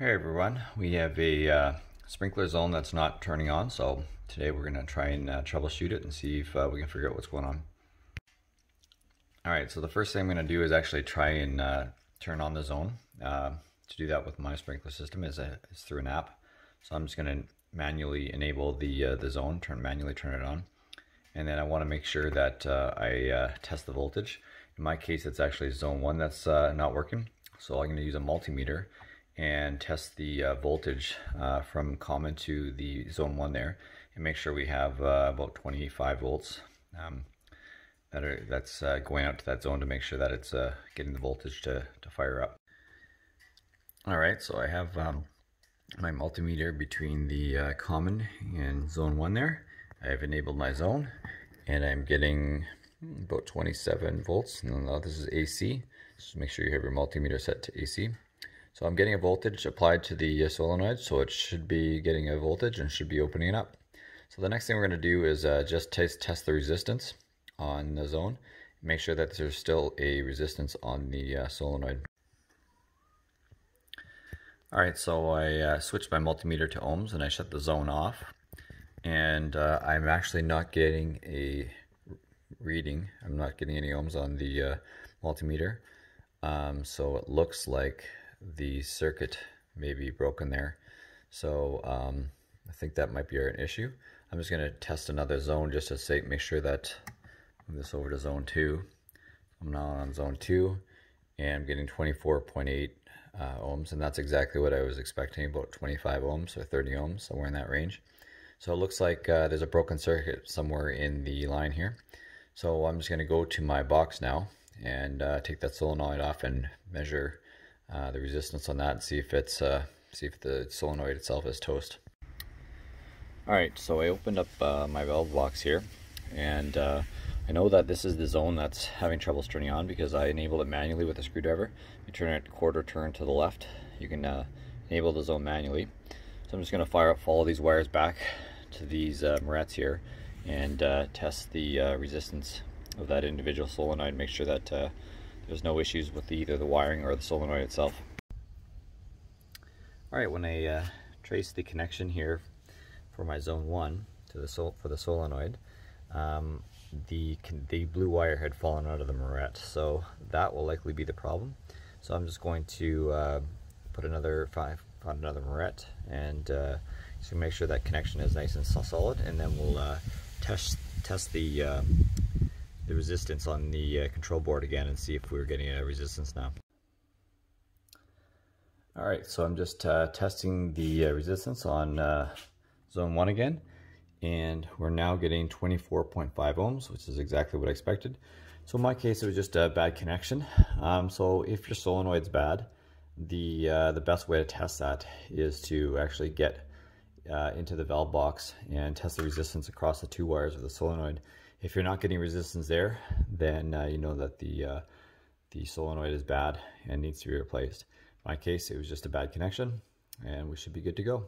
Hey everyone, we have a sprinkler zone that's not turning on, so today we're going to try and troubleshoot it and see if we can figure out what's going on. Alright, so the first thing I'm going to do is actually try and turn on the zone. To do that with my sprinkler system is through an app. So I'm just going to manually enable the zone, manually turn it on. And then I want to make sure that I test the voltage. In my case, it's actually zone 1 that's not working. So I'm going to use a multimeter and test the voltage from common to the zone 1 there, and make sure we have about 25 volts that's going out to that zone to make sure that it's getting the voltage to fire up. Alright, so I have my multimeter between the common and zone 1 there. I've enabled my zone and I'm getting about 27 volts. Now this is AC, just make sure you have your multimeter set to AC. So I'm getting a voltage applied to the solenoid, so it should be getting a voltage and should be opening up. So the next thing we're going to do is just test the resistance on the zone. Make sure that there's still a resistance on the solenoid. Alright, so I switched my multimeter to ohms and I shut the zone off. And I'm actually not getting a reading. I'm not getting any ohms on the multimeter. So it looks like the circuit may be broken there, so I think that might be an issue. I'm just going to test another zone just to make sure that move this over to zone 2. I'm now on zone 2 and I'm getting 24.8 ohms, and that's exactly what I was expecting, about 25 ohms or 30 ohms, somewhere in that range. So it looks like there's a broken circuit somewhere in the line here. So I'm just going to go to my box now and take that solenoid off and measure the resistance on that and see if the solenoid itself is toast. Alright, so I opened up my valve box here, and I know that this is the zone that's having troubles turning on because I enabled it manually with a screwdriver. You turn it quarter turn to the left, you can enable the zone manually. So I'm just going to follow these wires back to these morettes here and test the resistance of that individual solenoid, make sure that there's no issues with either the wiring or the solenoid itself. Alright, when I trace the connection here for my zone 1 to for the solenoid, the blue wire had fallen out of the moret, so that will likely be the problem. So I'm just going to put another moret and just make sure that connection is nice and solid, and then we'll test the resistance on the control board again and see if we're getting a resistance now. Alright, so I'm just testing the resistance on zone 1 again, and we're now getting 24.5 ohms, which is exactly what I expected. So in my case, it was just a bad connection. So if your solenoid's bad, the best way to test that is to actually get into the valve box and test the resistance across the 2 wires of the solenoid. If you're not getting resistance there, then you know that the solenoid is bad and needs to be replaced. In my case, it was just a bad connection, and we should be good to go.